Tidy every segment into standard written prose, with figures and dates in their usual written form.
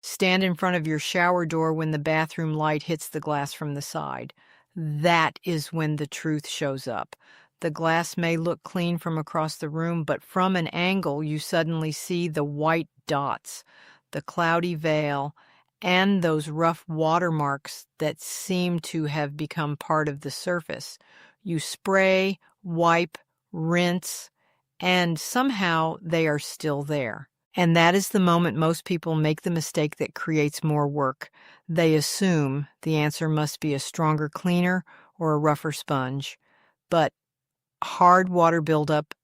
Stand in front of your shower door when the bathroom light hits the glass from the side. That is when the truth shows up. The glass may look clean from across the room, but from an angle you suddenly see the white dots, the cloudy veil, and those rough watermarks that seem to have become part of the surface. You spray, wipe, rinse, and somehow they are still there. And that is the moment most people make the mistake that creates more work. They assume the answer must be a stronger cleaner or a rougher sponge. But hard water buildup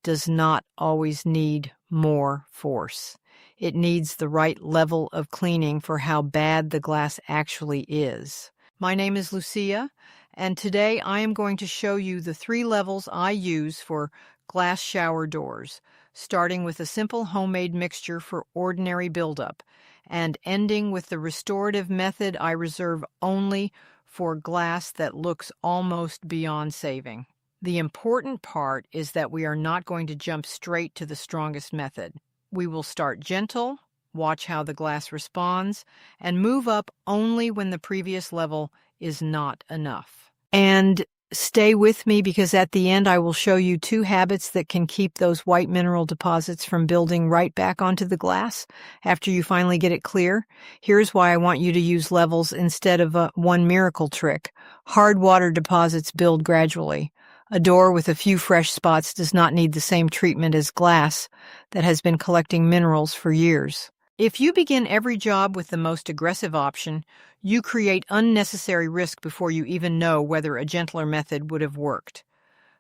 does not always need more force. It needs the right level of cleaning for how bad the glass actually is. My name is Lucia, and today I am going to show you the 3 levels I use for glass shower doors, starting with a simple homemade mixture for ordinary buildup, and ending with the restorative method I reserve only for glass that looks almost beyond saving. The important part is that we are not going to jump straight to the strongest method. We will start gentle, watch how the glass responds, and move up only when the previous level is not enough. And stay with me because at the end I will show you 2 habits that can keep those white mineral deposits from building right back onto the glass after you finally get it clear. Here's why I want you to use levels instead of one miracle trick. Hard water deposits build gradually. A door with a few fresh spots does not need the same treatment as glass that has been collecting minerals for years. If you begin every job with the most aggressive option, you create unnecessary risk before you even know whether a gentler method would have worked.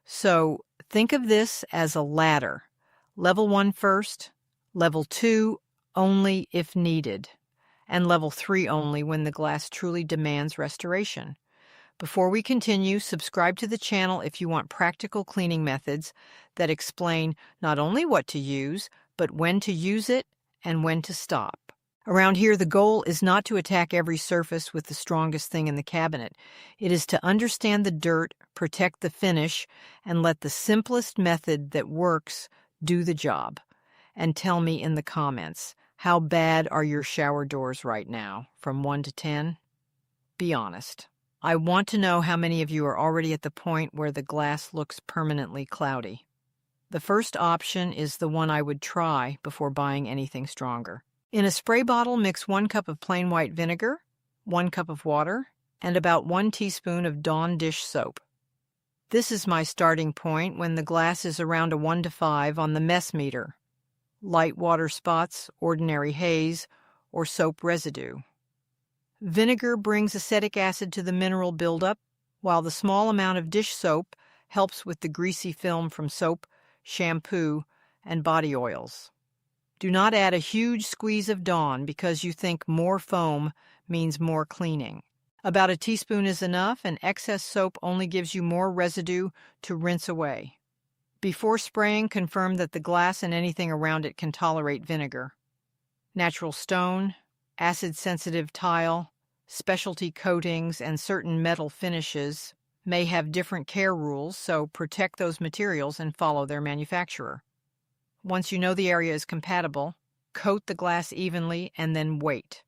So think of this as a ladder. Level 1 first, level 2 only if needed, and level 3 only when the glass truly demands restoration. Before we continue, subscribe to the channel if you want practical cleaning methods that explain not only what to use, but when to use it and when to stop. Around here, the goal is not to attack every surface with the strongest thing in the cabinet. It is to understand the dirt, protect the finish, and let the simplest method that works do the job. And tell me in the comments, how bad are your shower doors right now, from 1 to 10? Be honest. I want to know how many of you are already at the point where the glass looks permanently cloudy. The first option is the one I would try before buying anything stronger. In a spray bottle, mix 1 cup of plain white vinegar, 1 cup of water, and about 1 teaspoon of Dawn dish soap. This is my starting point when the glass is around a 1 to 5 on the mess meter. Light water spots, ordinary haze, or soap residue. Vinegar brings acetic acid to the mineral buildup, while the small amount of dish soap helps with the greasy film from soap, shampoo, and body oils. Do not add a huge squeeze of Dawn because you think more foam means more cleaning. About a teaspoon is enough, and excess soap only gives you more residue to rinse away. Before spraying, confirm that the glass and anything around it can tolerate vinegar. Natural stone, acid-sensitive tile, specialty coatings, and certain metal finishes may have different care rules, so protect those materials and follow their manufacturer. Once you know the area is compatible, coat the glass evenly and then wait.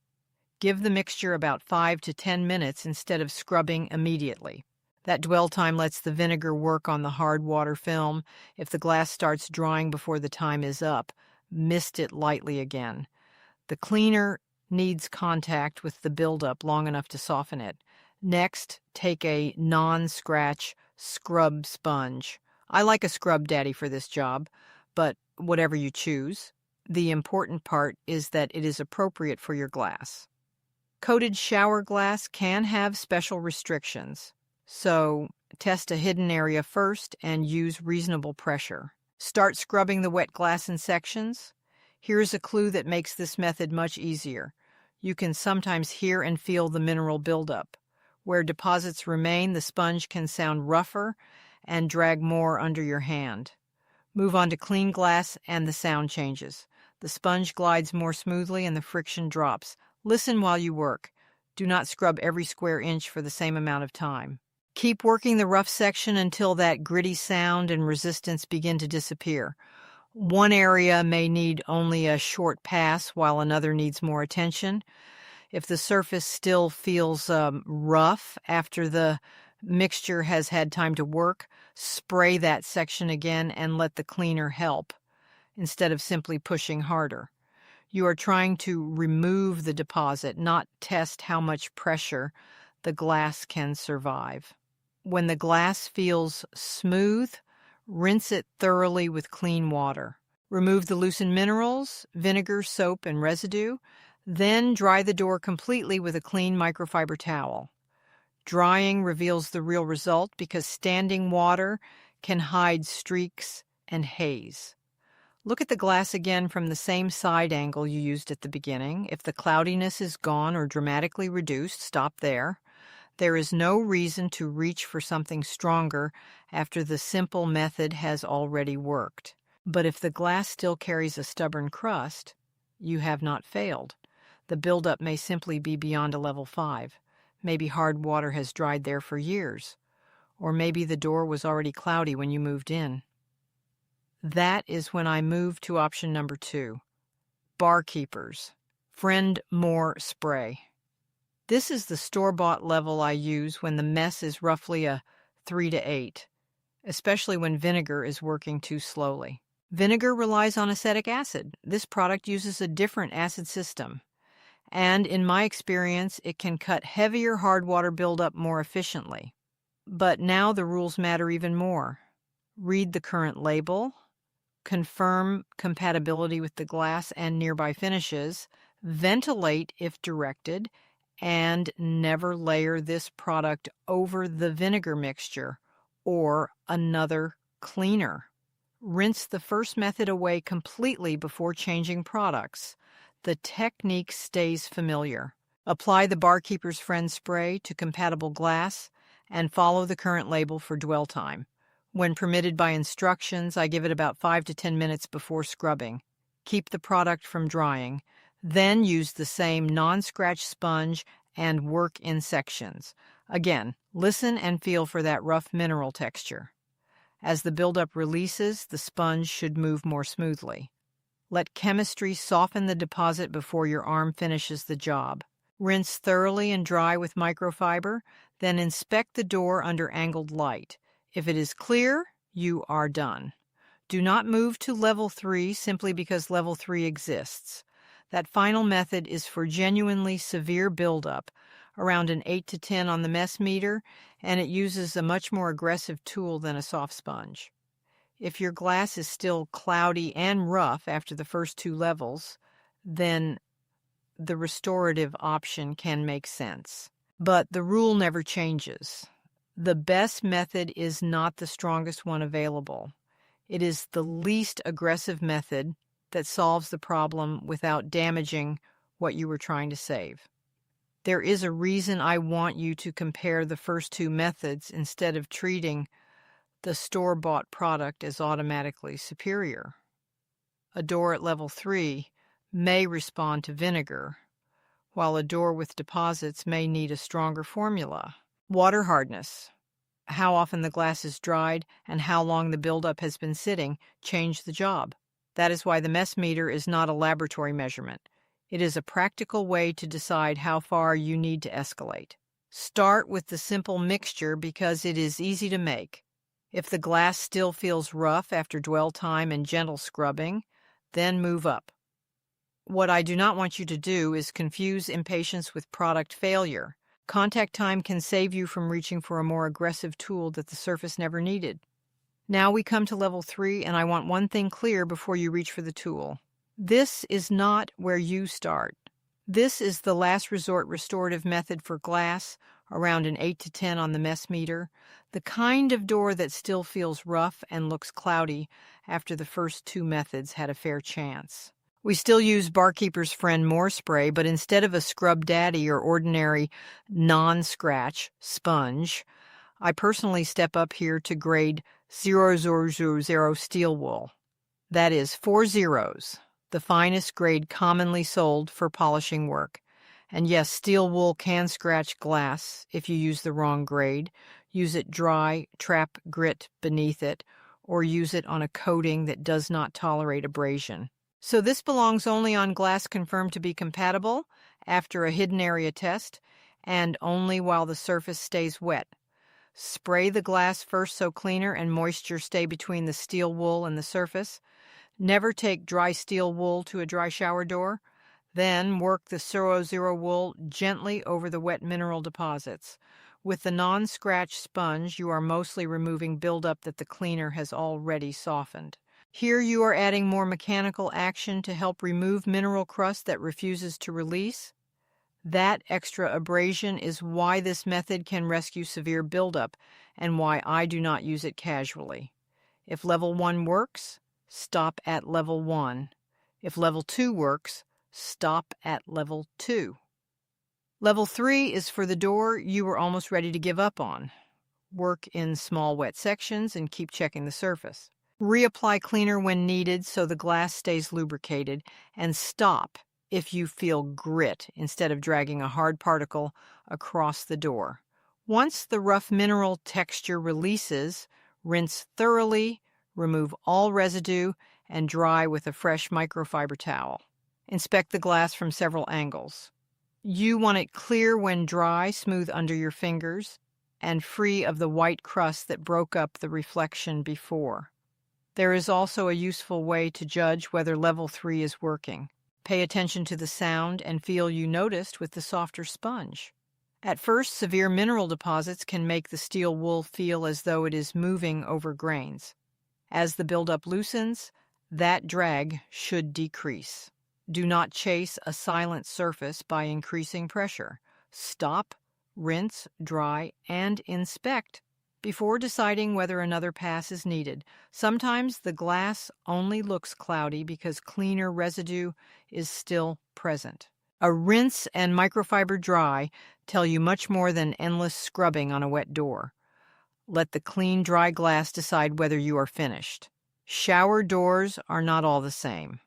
Give the mixture about 5 to 10 minutes instead of scrubbing immediately. That dwell time lets the vinegar work on the hard water film. If the glass starts drying before the time is up, mist it lightly again. The cleaner needs contact with the buildup long enough to soften it. Next, take a non-scratch scrub sponge. I like a scrub daddy for this job, but whatever you choose. The important part is that it is appropriate for your glass. Coated shower glass can have special restrictions, so test a hidden area first and use reasonable pressure. Start scrubbing the wet glass in sections. Here's a clue that makes this method much easier. You can sometimes hear and feel the mineral buildup. Where deposits remain, the sponge can sound rougher and drag more under your hand. Move on to clean glass and the sound changes. The sponge glides more smoothly and the friction drops. Listen while you work. Do not scrub every square inch for the same amount of time. Keep working the rough section until that gritty sound and resistance begin to disappear. One area may need only a short pass while another needs more attention. If the surface still feels rough after the mixture has had time to work, spray that section again and let the cleaner help instead of simply pushing harder. You are trying to remove the deposit, not test how much pressure the glass can survive. When the glass feels smooth, rinse it thoroughly with clean water. Remove the loosened minerals, vinegar, soap, and residue. Then dry the door completely with a clean microfiber towel. Drying reveals the real result because standing water can hide streaks and haze. Look at the glass again from the same side angle you used at the beginning. If the cloudiness is gone or dramatically reduced, stop there. There is no reason to reach for something stronger after the simple method has already worked. But if the glass still carries a stubborn crust, you have not failed. The buildup may simply be beyond a level 5. Maybe hard water has dried there for years. Or maybe the door was already cloudy when you moved in. That is when I move to option number 2. Barkeepers. Friend More Spray. This is the store-bought level I use when the mess is roughly a 3 to 8, especially when vinegar is working too slowly. Vinegar relies on acetic acid. This product uses a different acid system. And in my experience, it can cut heavier hard water buildup more efficiently. But now the rules matter even more. Read the current label, confirm compatibility with the glass and nearby finishes, ventilate if directed, and never layer this product over the vinegar mixture or another cleaner. Rinse the first method away completely before changing products. The technique stays familiar. Apply the Barkeeper's Friend spray to compatible glass and follow the current label for dwell time. When permitted by instructions, I give it about 5 to 10 minutes before scrubbing. Keep the product from drying. Then use the same non-scratch sponge and work in sections. Again, listen and feel for that rough mineral texture. As the buildup releases, the sponge should move more smoothly. Let chemistry soften the deposit before your arm finishes the job. Rinse thoroughly and dry with microfiber, then inspect the door under angled light. If it is clear, you are done. Do not move to level 3 simply because level 3 exists. That final method is for genuinely severe buildup, around an 8 to 10 on the mess meter, and it uses a much more aggressive tool than a soft sponge. If your glass is still cloudy and rough after the first 2 levels, then the restorative option can make sense. But the rule never changes. The best method is not the strongest one available. It is the least aggressive method that solves the problem without damaging what you were trying to save. There is a reason I want you to compare the first 2 methods instead of treating the store-bought product as automatically superior. A door at level 3 may respond to vinegar, while a door with deposits may need a stronger formula. Water hardness, how often the glass is dried, and how long the buildup has been sitting change the job. That is why the mess meter is not a laboratory measurement. It is a practical way to decide how far you need to escalate. Start with the simple mixture because it is easy to make. If the glass still feels rough after dwell time and gentle scrubbing, then move up. What I do not want you to do is confuse impatience with product failure. Contact time can save you from reaching for a more aggressive tool that the surface never needed. Now we come to level 3, and I want one thing clear before you reach for the tool. This is not where you start. This is the last resort restorative method for glass, around an 8 to 10 on the mess meter, the kind of door that still feels rough and looks cloudy after the first 2 methods had a fair chance. We still use Barkeeper's Friend More spray, but instead of a Scrub Daddy or ordinary non-scratch sponge, I personally step up here to grade 0000 steel wool. That is 4 zeros, the finest grade commonly sold for polishing work. And yes, steel wool can scratch glass if you use the wrong grade. Use it dry, trap grit beneath it, or use it on a coating that does not tolerate abrasion. So this belongs only on glass confirmed to be compatible after a hidden area test and only while the surface stays wet. Spray the glass first so cleaner and moisture stay between the steel wool and the surface. Never take dry steel wool to a dry shower door. Then work the 00 wool gently over the wet mineral deposits. With the non-scratch sponge, you are mostly removing buildup that the cleaner has already softened. Here you are adding more mechanical action to help remove mineral crust that refuses to release. That extra abrasion is why this method can rescue severe buildup and why I do not use it casually. If level 1 works, stop at level 1. If level 2 works, stop at level 2. Level 3 is for the door you were almost ready to give up on. Work in small wet sections and keep checking the surface. Reapply cleaner when needed so the glass stays lubricated, and stop if you feel grit instead of dragging a hard particle across the door. Once the rough mineral texture releases, rinse thoroughly, remove all residue, and dry with a fresh microfiber towel. Inspect the glass from several angles. You want it clear when dry, smooth under your fingers, and free of the white crust that broke up the reflection before. There is also a useful way to judge whether level 3 is working. Pay attention to the sound and feel you noticed with the softer sponge. At first, severe mineral deposits can make the steel wool feel as though it is moving over grains. As the buildup loosens, that drag should decrease. Do not chase a silent surface by increasing pressure. Stop, rinse, dry, and inspect before deciding whether another pass is needed. Sometimes the glass only looks cloudy because cleaner residue is still present. A rinse and microfiber dry tell you much more than endless scrubbing on a wet door. Let the clean, dry glass decide whether you are finished. Shower doors are not all the same.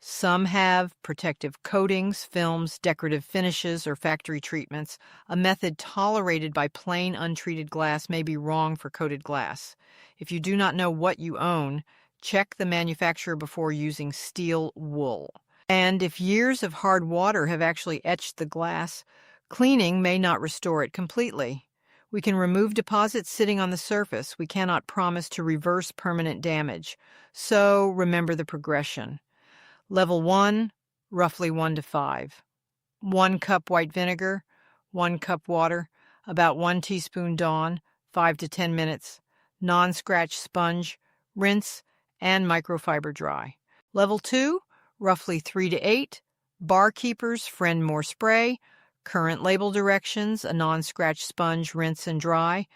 Some have protective coatings, films, decorative finishes, or factory treatments. A method tolerated by plain untreated glass may be wrong for coated glass. If you do not know what you own, check the manufacturer before using steel wool. And if years of hard water have actually etched the glass, cleaning may not restore it completely. We can remove deposits sitting on the surface. We cannot promise to reverse permanent damage. So remember the progression. Level 1, roughly 1 to 5. 1 cup white vinegar, 1 cup water, about 1 teaspoon Dawn, 5 to 10 minutes. Non-scratch sponge, rinse, and microfiber dry. Level 2, roughly 3 to 8. Barkeepers, friend more spray. Current label directions, a non-scratch sponge, rinse and dry.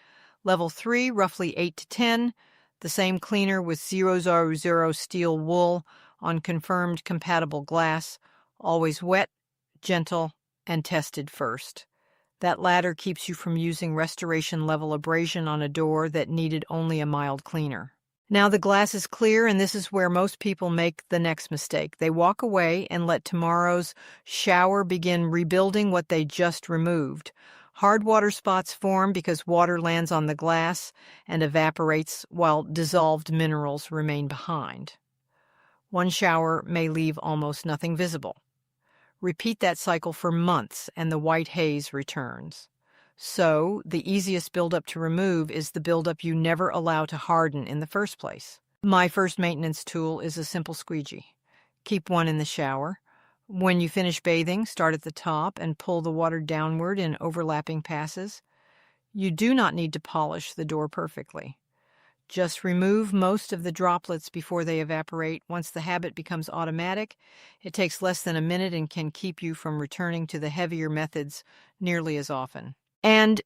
Level 3, roughly 8 to 10. The same cleaner with 000 steel wool on confirmed compatible glass, always wet, gentle, and tested first. That latter keeps you from using restoration-level abrasion on a door that needed only a mild cleaner. Now the glass is clear, and this is where most people make the next mistake. They walk away and let tomorrow's shower begin rebuilding what they just removed. Hard water spots form because water lands on the glass and evaporates while dissolved minerals remain behind. One shower may leave almost nothing visible. Repeat that cycle for months and the white haze returns. So, the easiest buildup to remove is the buildup you never allow to harden in the first place. My first maintenance tool is a simple squeegee. Keep one in the shower. When you finish bathing, start at the top and pull the water downward in overlapping passes. You do not need to polish the door perfectly. Just remove most of the droplets before they evaporate. Once the habit becomes automatic, it takes less than a minute and can keep you from returning to the heavier methods nearly as often. And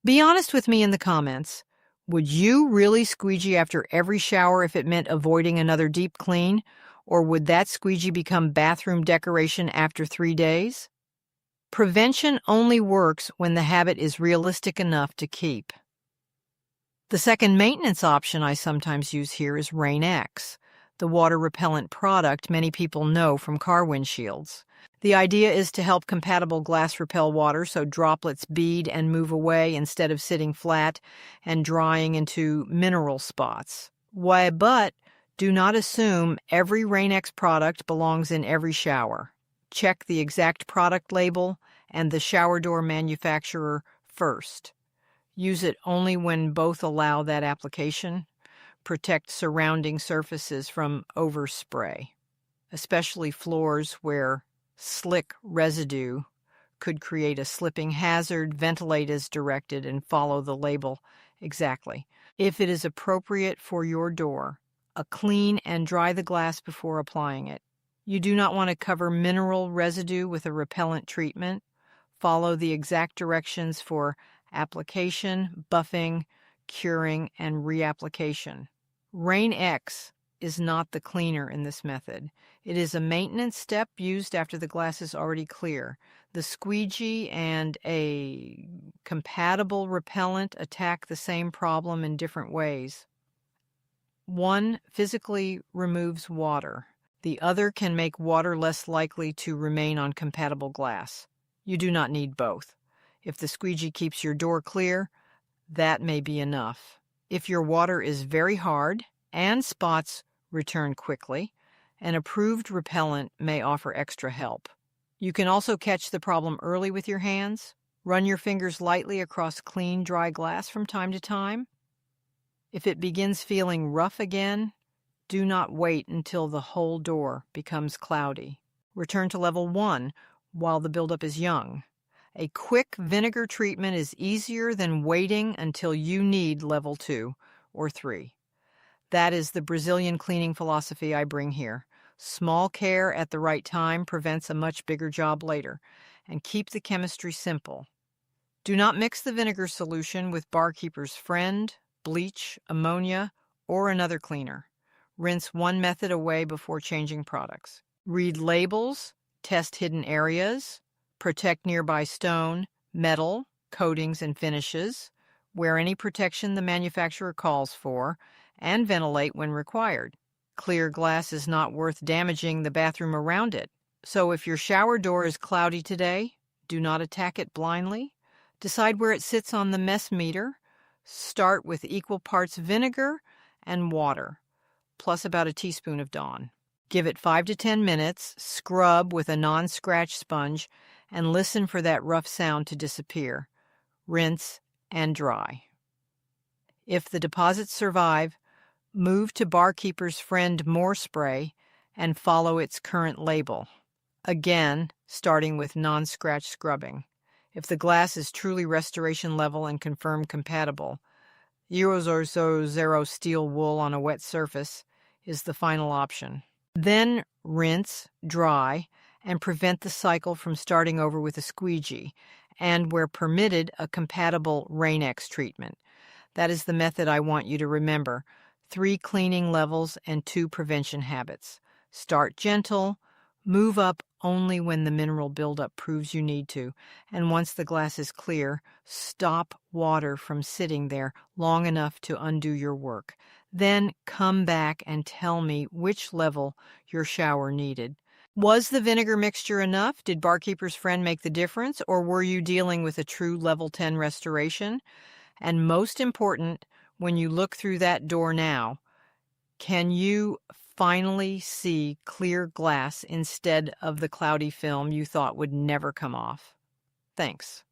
be honest with me in the comments. Would you really squeegee after every shower if it meant avoiding another deep clean? Or would that squeegee become bathroom decoration after 3 days? Prevention only works when the habit is realistic enough to keep. The second maintenance option I sometimes use here is Rain-X, the water repellent product many people know from car windshields. The idea is to help compatible glass repel water so droplets bead and move away instead of sitting flat and drying into mineral spots. Why, but do not assume every Rain-X product belongs in every shower. Check the exact product label and the shower door manufacturer first. Use it only when both allow that application. Protect surrounding surfaces from overspray, especially floors where slick residue could create a slipping hazard. Ventilate as directed and follow the label exactly. If it is appropriate for your door, clean and dry the glass before applying it. You do not want to cover mineral residue with a repellent treatment. Follow the exact directions for application, buffing, curing, and reapplication. Rain-X is not the cleaner in this method. It is a maintenance step used after the glass is already clear. The squeegee and a compatible repellent attack the same problem in different ways. One physically removes water. The other can make water less likely to remain on compatible glass. You do not need both. If the squeegee keeps your door clear, that may be enough. If your water is very hard and spots return quickly, an approved repellent may offer extra help. You can also catch the problem early with your hands. Run your fingers lightly across clean, dry glass from time to time. If it begins feeling rough again, do not wait until the whole door becomes cloudy. Return to level 1 while the buildup is young. A quick vinegar treatment is easier than waiting until you need level 2 or 3. That is the Brazilian cleaning philosophy I bring here. Small care at the right time prevents a much bigger job later. And keep the chemistry simple. Do not mix the vinegar solution with Barkeeper's Friend, bleach, ammonia, or another cleaner. Rinse one method away before changing products. Read labels, test hidden areas, protect nearby stone, metal, coatings, and finishes. Wear any protection the manufacturer calls for, and ventilate when required. Clear glass is not worth damaging the bathroom around it. So if your shower door is cloudy today, do not attack it blindly. Decide where it sits on the mess meter. Start with equal parts vinegar and water, plus about a teaspoon of Dawn. Give it 5 to 10 minutes, scrub with a non-scratch sponge, and listen for that rough sound to disappear. Rinse and dry. If the deposits survive, move to Barkeeper's Friend More Spray and follow its current label. Again, starting with non-scratch scrubbing. If the glass is truly restoration level and confirmed compatible, zero steel wool on a wet surface is the final option. Then rinse, dry, and prevent the cycle from starting over with a squeegee, and where permitted, a compatible Rain-X treatment. That is the method I want you to remember. 3 cleaning levels and 2 prevention habits. Start gentle, move up only when the mineral buildup proves you need to, and once the glass is clear, stop water from sitting there long enough to undo your work. Then come back and tell me which level your shower needed. Was the vinegar mixture enough? Did Barkeeper's Friend make the difference, or were you dealing with a true level 10 restoration? And most important, when you look through that door now, can you finally see clear glass instead of the cloudy film you thought would never come off? Thanks.